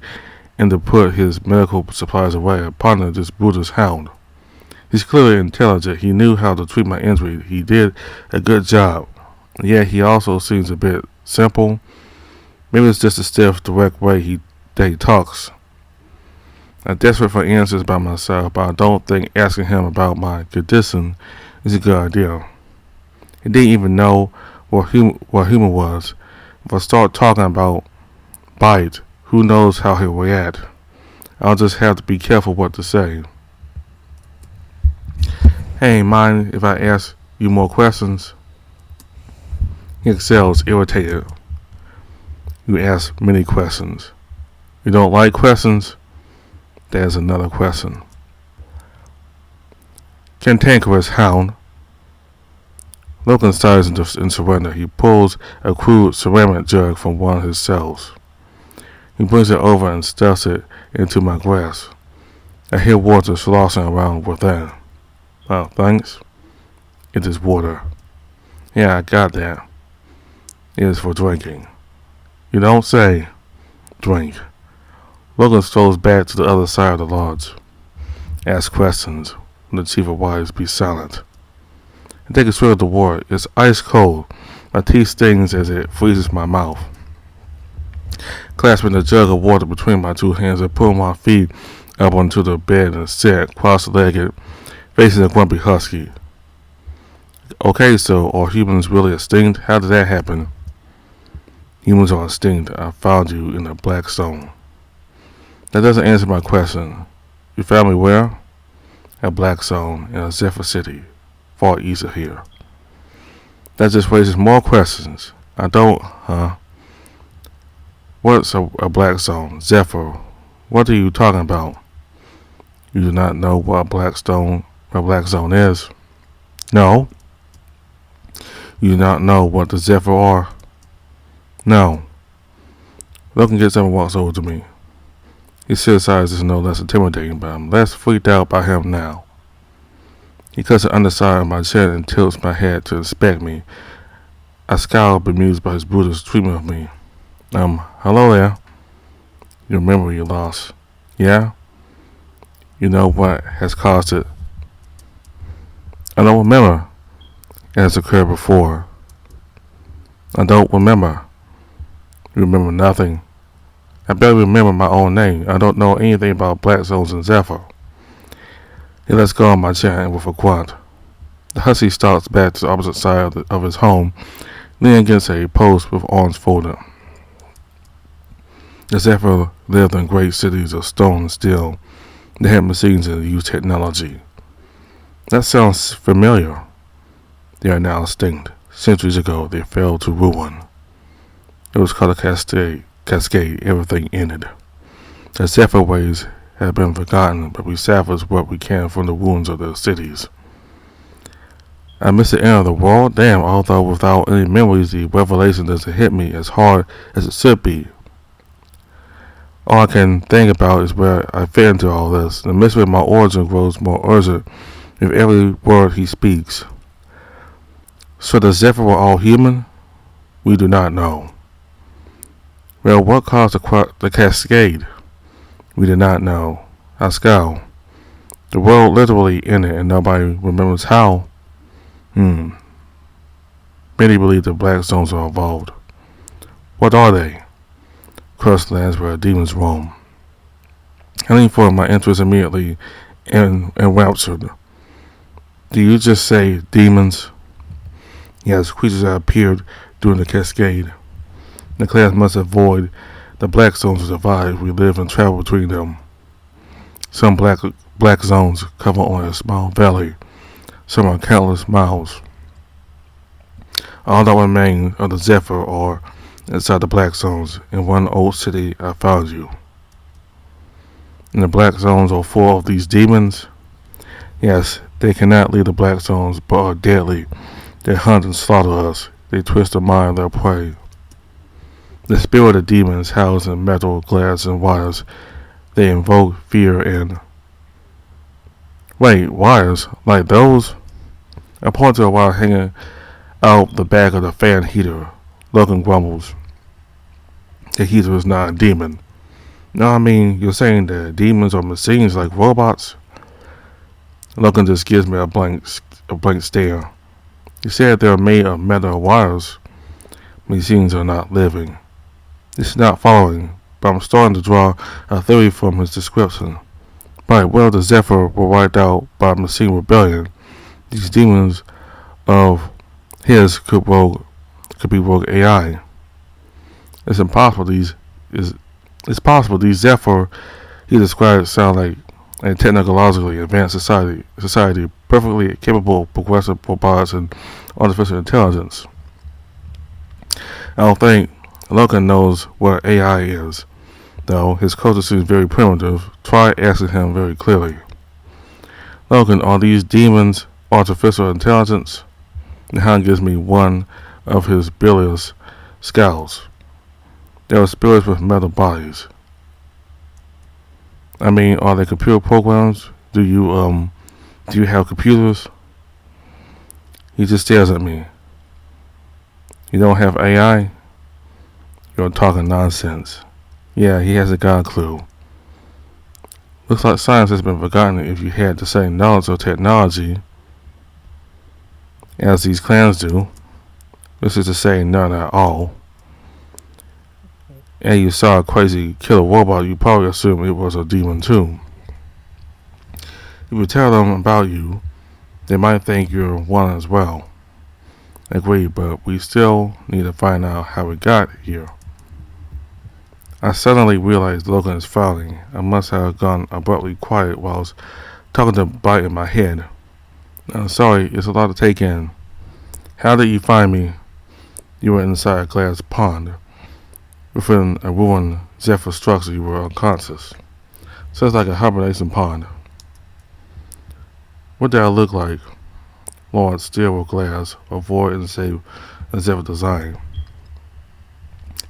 and to put his medical supplies away, I ponder this Buddha's hound. He's clearly intelligent. He knew how to treat my injury. He did a good job. Yet he also seems a bit simple. Maybe it's just a stiff, direct way that he talks. I'm desperate for answers by myself, but I don't think asking him about my condition is a good idea. He didn't even know what humor was. If I start talking about bite, who knows how he'll react. I'll just have to be careful what to say. Hey, mind if I ask you more questions? He exhales, irritated. You ask many questions. You don't like questions? There's another question. Cantankerous hound. Logan sighs in surrender. He pulls a crude ceramic jug from one of his cells. He brings it over and stuffs it into my grasp. I hear water sloshing around within. Oh, thanks. It is water. Yeah, I got that. It is for drinking. You don't say. Drink. Logan strolls back to the other side of the lodge. Ask questions. When the chief of wives be silent. I take a swig of the water. It's ice cold. My teeth stings as it freezes my mouth. Clasping the jug of water between my two hands, I pull my feet up onto the bed and sit cross-legged, facing a grumpy husky. Okay, so are humans really extinct? How did that happen? Humans are extinct. I found you in a black stone. That doesn't answer my question. You found me where? A black zone in a Zephyr City, far east of here. That just raises more questions. I don't, What's a black zone? Zephyr. What are you talking about? You do not know what a black zone is? No. You do not know what the Zephyr are? No. Logan gets up and walks over to me. His size is no less intimidating, but I'm less freaked out by him now. He cuts the underside of my chin and tilts my head to inspect me. I scowl, bemused by his brutal treatment of me. Hello there. Your memory you lost. Yeah? You know what has caused it? I don't remember. It has occurred before. I don't remember. You remember nothing. I barely remember my own name. I don't know anything about black zones in Zephyr. He lets go of my chin with a grunt. The hussy stalks back to the opposite side of his home, leaning against a post with arms folded. The Zephyr lived in great cities of stone and steel. They had machines and used technology. That sounds familiar. They are now extinct. Centuries ago, they fell to ruin. It was called a cascade. Everything ended. The Zephyr ways have been forgotten, but we salvage what we can from the ruins of their cities. I miss the end of the world. Damn, although without any memories, the revelation doesn't hit me as hard as it should be. All I can think about is where I fit into all this. The mystery of my origin grows more urgent with every word he speaks. So the Zephyr were all human? We do not know. Well, what caused the cascade? We do not know. I scowl. The world literally ended and nobody remembers how. Many believe the black zones are involved. What are they? Cursed lands where demons roam. I lean forward, my interest immediately enraptured. Do you just say demons? Yes, creatures that appeared during the cascade. The class must avoid the black zones to survive. We live and travel between them. Some black zones cover only a small valley. Some are countless miles. All that remain of the Zephyr are inside the black zones. In one old city, I found you. In the black zones are full of these demons. Yes, they cannot leave the black zones, but are deadly. They hunt and slaughter us. They twist the mind of their prey. The spirit of demons housed in metal, glass, and wires. They invoke fear and... Wait, wires? Like those? I point to a wire hanging out the back of the fan heater. Logan grumbles. The heater is not a demon. No, I mean, you're saying that demons are machines like robots? Logan just gives me a blank stare. He said they're made of metal wires. Machines are not living. This is not following, but I'm starting to draw a theory from his description. Right, well, the Zephyr were wiped out by machine rebellion. These demons of his could be rogue AI. It's possible these Zephyr he described sound like a technologically advanced society perfectly capable of progressive robots and artificial intelligence. I don't think Logan knows what AI is, though his culture seems very primitive. Try asking him very clearly. Logan, are these demons artificial intelligence? The Hound gives me one of his bilious scowls. They are spirits with metal bodies. I mean, are they computer programs? Do you have computers? He just stares at me. You don't have AI? You're talking nonsense. Yeah, he hasn't got a clue. Looks like science has been forgotten if you had the same knowledge of technology as these clans do. This is to say none at all. And you saw a crazy killer robot, you probably assume it was a demon too. If you tell them about you, they might think you're one as well. Agreed, but we still need to find out how we got here. I suddenly realized Logan is frowning. I must have gone abruptly quiet while I was talking to Bite in my head. I'm sorry, it's a lot to take in. How did you find me? You were inside a glass pond. Within a ruined Zephyr structure, you were unconscious. Sounds like a hibernation pond. What did I look like? Lord, steel or glass, or void and save a Zephyr design.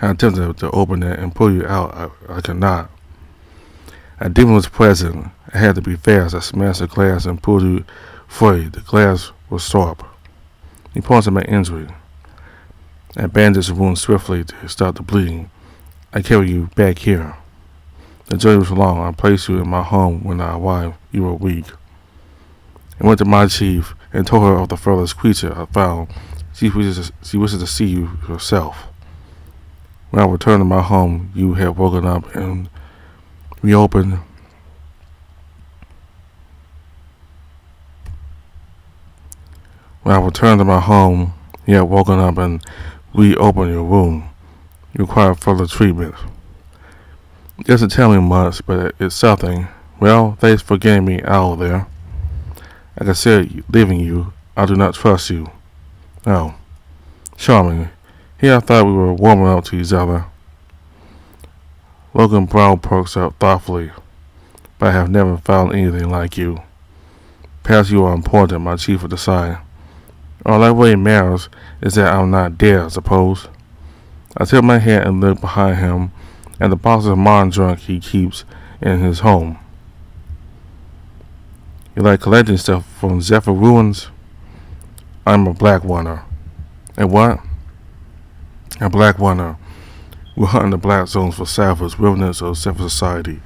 I attempted to open it and pull you out. I could not. A demon was present. I had to be fast. I smashed the glass and pulled you free. The glass was sharp. He pointed at my injury. I bandaged the wound swiftly to stop the bleeding. I carried you back here. The journey was long. I placed you in my home when I arrived. You were weak. I went to my chief and told her of the furthest creature I found. She wishes to see you herself. When I returned to my home, you had woken up and reopened. When I returned to my home, he had woken up and reopened your room. You require further treatment. It doesn't tell me much, but it's something. Well, thanks for getting me out of there. Like I said, leaving you, I do not trust you. Oh, charming. Here I thought we were warming up to each other. Logan Brown perks up thoughtfully, but I have never found anything like you. Perhaps you are important, my chief will decide. All that really matters is that I'm not dead, I suppose. I tip my head and look behind him at the box of modern junk he keeps in his home. You like collecting stuff from Zephyr Ruins? I'm a black runner. A what? A black runner. We're hunting the black zones for salvage, remnants of Zephyr society,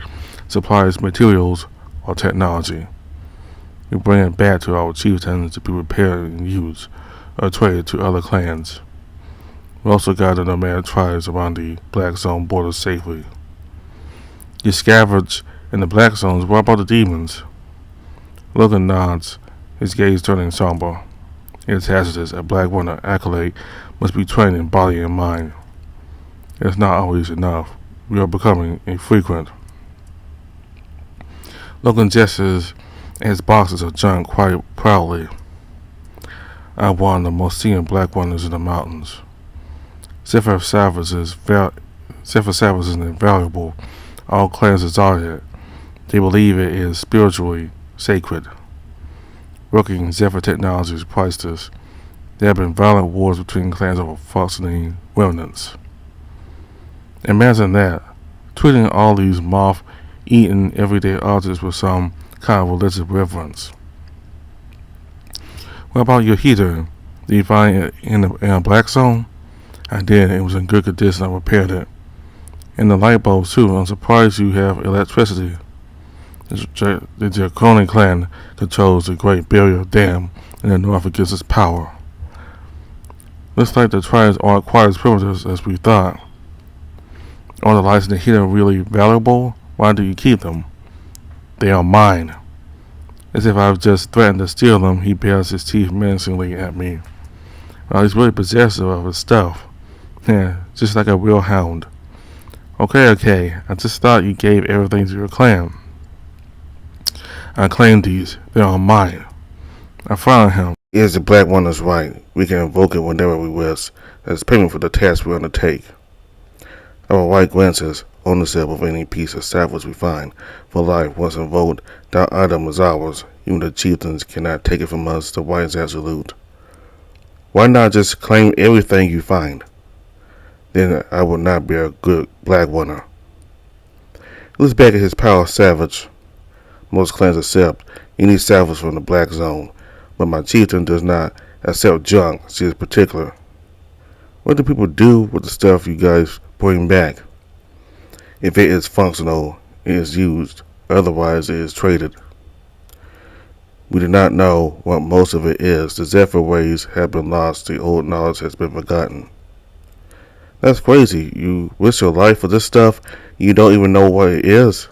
supplies, materials, or technology. We bring it back to our chieftains to be repaired and used, or traded to other clans. We also got the nomadic tribes around the black zone border safely. You scavenge in the black zones. What about the demons? Logan nods, his gaze turning somber. It's hazardous. A black runner accolade must be trained in body and mind. It's not always enough. We are becoming infrequent. Logan gestures at his boxes of junk quite proudly. I'm one of the most senior black runners in the mountains. Zephyr Savage is invaluable. All clans desire it. They believe it is spiritually sacred. Working Zephyr technology is priceless. There have been violent wars between clans over functioning remnants. Imagine that, treating all these moth-eaten everyday objects with some kind of religious reverence. What about your heater? Did you find it in a black zone? I did. It was in good condition. I repaired it. And the light bulbs too. I'm surprised you have electricity. The Draconian clan controls the Great Barrier Dam in the north and gives us power. Looks like the tribes aren't quite as primitive as we thought. Are the lights in the heater really valuable? Why do you keep them? They are mine. As if I've just threatened to steal them, he bares his teeth menacingly at me. Well, he's really possessive of his stuff. Yeah, just like a real hound. Okay, I just thought you gave everything to your clan. I claim these. They are mine. I frown at him. Is the black one is right. We can invoke it whenever we wish. As payment for the task we undertake. Our white glances ownership of any piece of salvage we find. For life, once invoked, that item is ours. Even the chieftains cannot take it from us. The white is absolute. Why not just claim everything you find? Then I would not be a good black runner. He looks back at his pile of salvage. Most clans accept any salvage from the black zone, but my chieftain does not accept junk. She is particular. What do people do with the stuff you guys bring back? If it is functional, it is used. Otherwise, it is traded. We do not know what most of it is. The Zephyr ways have been lost. The old knowledge has been forgotten. That's crazy. You risk your life for this stuff, you don't even know what it is?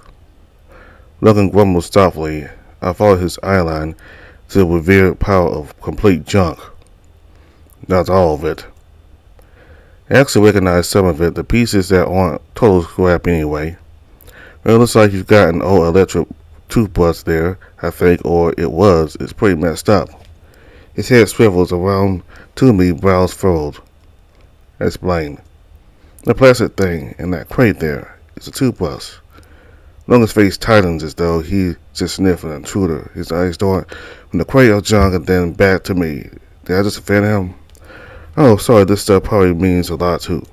Logan grumbles softly. I followed his eyeline to the revered pile of complete junk. Not all of it. I actually recognize some of it, the pieces that aren't total scrap anyway. Well, it looks like you've got an old electric toothbrush there, I think, or it was. It's pretty messed up. His head swivels around to me, brows furrowed. Explain. The plastic thing in that crate there is a toothbrush. Logan's face tightens as though he's just sniffing an intruder. His eyes dart from the crate of junk and then back to me. Did I just offend him? Oh, sorry, this stuff probably means a lot too.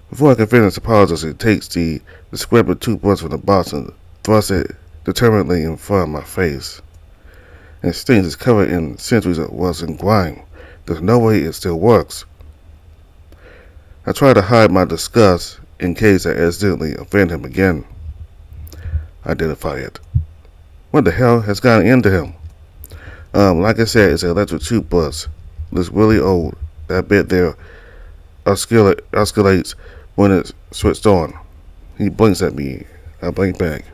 Before I can finish apologizing, he takes the discrepant toothbrush from the box and thrusts it determinedly in front of my face. And it stings. It's covered in centuries of rust and grime. There's no way it still works. I try to hide my disgust in case I accidentally offend him again. Identify it. What the hell has gotten into him? Like I said, it's an electric toothbrush. Looks really old. That bit there oscillates when it's switched on. He blinks at me. I blink back.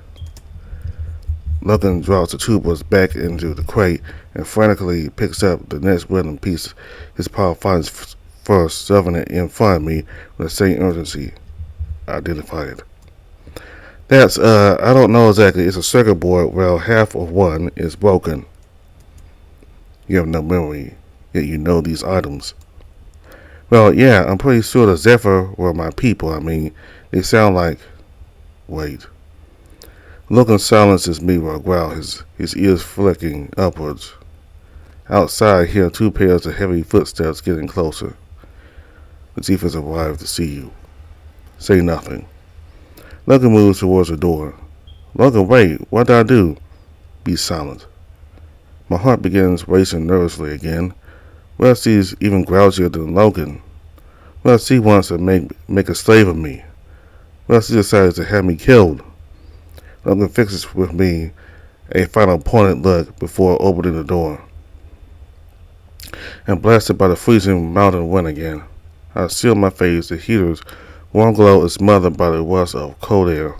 Logan drops the tubers back into the crate and frantically picks up the next random piece his paw finds first, shoving it in front of me with the same urgency. I identified it. That's, I don't know exactly. It's a circuit board where half of one is broken. You have no memory, yet you know these items. Well, yeah, I'm pretty sure the Zephyr were my people. I mean, they sound like... Wait. Logan silences me with a growl, his ears flicking upwards. Outside, I hear two pairs of heavy footsteps getting closer. The chief has arrived to see you. Say nothing. Logan moves towards the door. Logan, wait, what did I do? Be silent. My heart begins racing nervously again. Rusty's even grouchier than Logan. Rusty wants to make a slave of me. Rusty decides to have me killed. Logan fixes with me a final pointed look before opening the door. And blasted by the freezing mountain wind again. I seal my face. The heater's warm glow is smothered by the rust of cold air.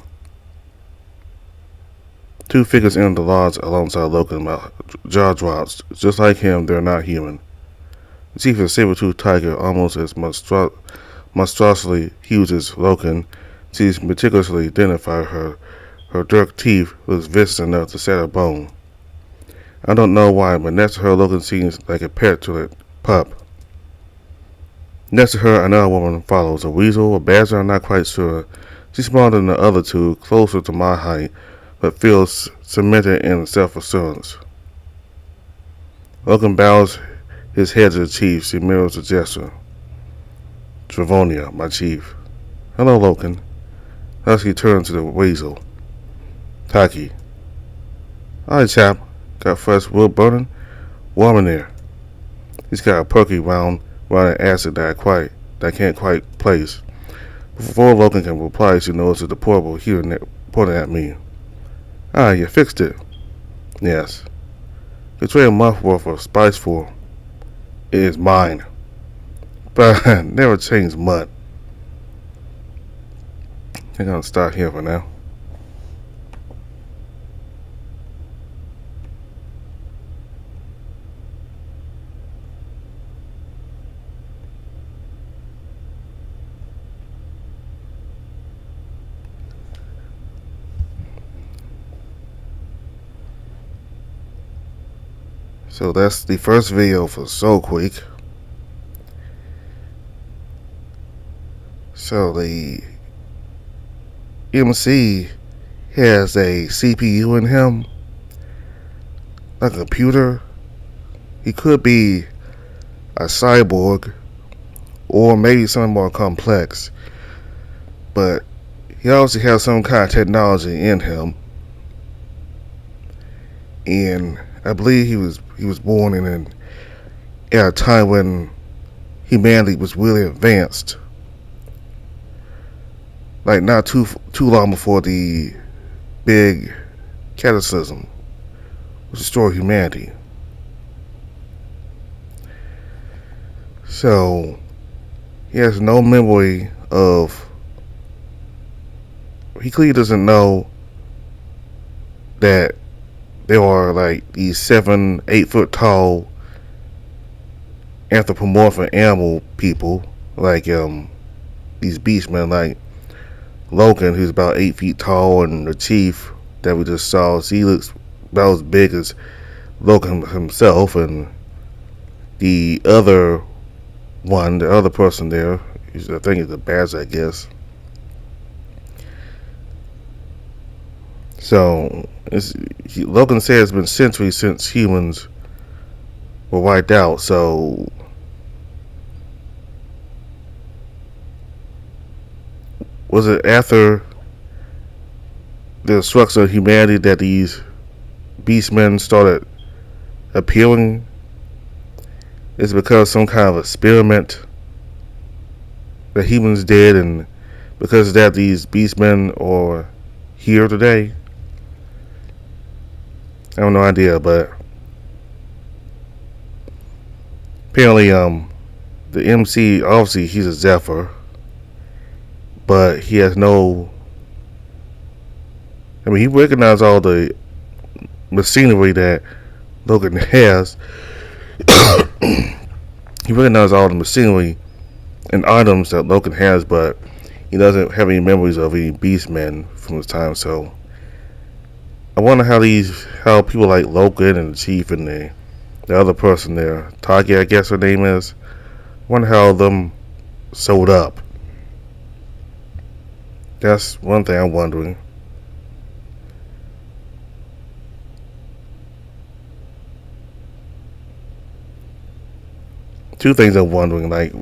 Two figures enter the lodge alongside Logan. My jaw drops. Just like him, they're not human. The chief is a saber-toothed tiger, almost as monstrously huge as Logan. She's meticulously identified her dark teeth looks vicious enough to set a bone. I don't know why, but next to her, Logan seems like a pet to a pup. Next to her, another woman follows. A weasel, a badger, I'm not quite sure. She's smaller than the other two, closer to my height, but feels cemented in self-assurance. Logan bows his head to the chief. She mirrors the gesture. Travonia, my chief. Hello, Logan. Husky turns to the weasel. Taki. Alright, chap. Got fresh wood burning? Warm in there. He's got a perky round acid that I can't quite place. Before Logan can reply, she notices the portable heater pointing at me. Ah, you fixed it. Yes. You trade a month worth of spice for. It is mine. But I never changed much. I'm gonna start here for now. So that's the first video for Soulcreek. So the MC has a CPU in him, a computer. He could be a cyborg or maybe something more complex, but he obviously has some kind of technology in him. And I believe he was born in at a time when humanity was really advanced. Like not too long before the big cataclysm which destroyed humanity. So he has no memory of. He clearly doesn't know that there are like these 7-8 foot tall anthropomorphic animal people, like these beastmen, like Logan, who's about 8 feet tall, and the chief that we just saw, he looks about as big as Logan himself, and the other one, the other person there, I think it's the badge, I guess. So Logan says it's been centuries since humans were wiped out. So was it after the destruction of humanity that these beastmen started appearing? Is it because some kind of experiment that humans did, and because of that these beastmen are here today? I have no idea, but apparently the MC, obviously he's a Zephyr, but he has no, I mean, he recognized all the machinery that Logan has. He recognizes all the machinery and items that Logan has, but he doesn't have any memories of any Beastmen from his time. So I wonder how people like Logan and the Chief and the other person there, Taki, I guess her name is. I wonder how them sold up. That's one thing I'm wondering. Two things I'm wondering, like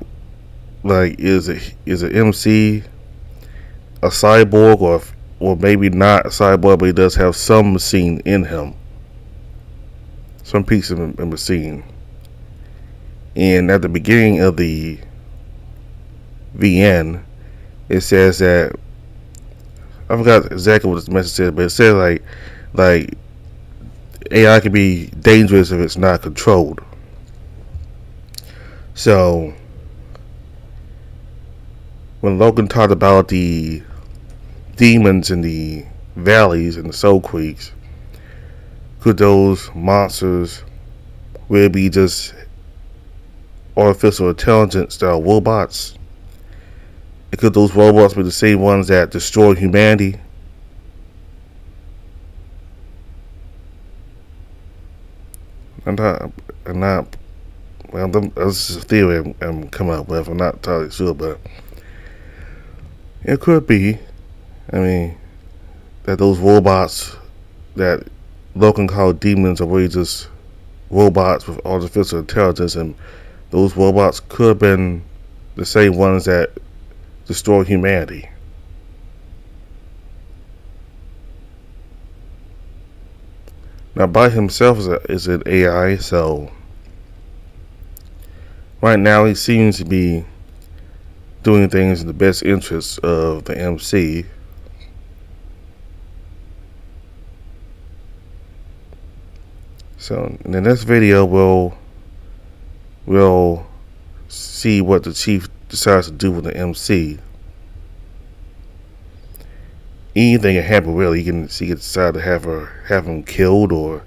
is it MC a cyborg, or maybe not a cyborg, but he does have some machine in him, some piece of a machine. And at the beginning of the VN, it says that I forgot exactly what this message said, but it said like AI can be dangerous if it's not controlled. So when Logan talked about the demons in the valleys and the Soulcreeks, could those monsters really be just artificial intelligence style robots? And could those robots be the same ones that destroy humanity? I'm not. Well, that's just a theory I'm coming up with. I'm not entirely sure, but it could be. I mean, that those robots that Logan called demons are really just robots with artificial intelligence, and those robots could have been the same ones that destroy humanity. Now, by himself is an AI, so right now he seems to be doing things in the best interests of the MC. So in the next video, we'll see what the Chief decides to do with the MC. Anything can happen, really. He can decide to have him killed, or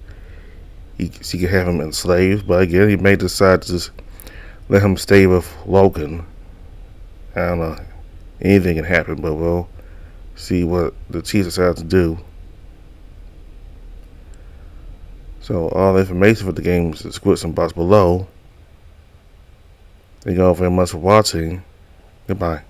she can have him enslaved. But again, he may decide to just let him stay with Logan. I don't know. Anything can happen, but we'll see what the Chief decides to do. So all the information for the game is in the description box below. Thank you all very much for watching. Goodbye.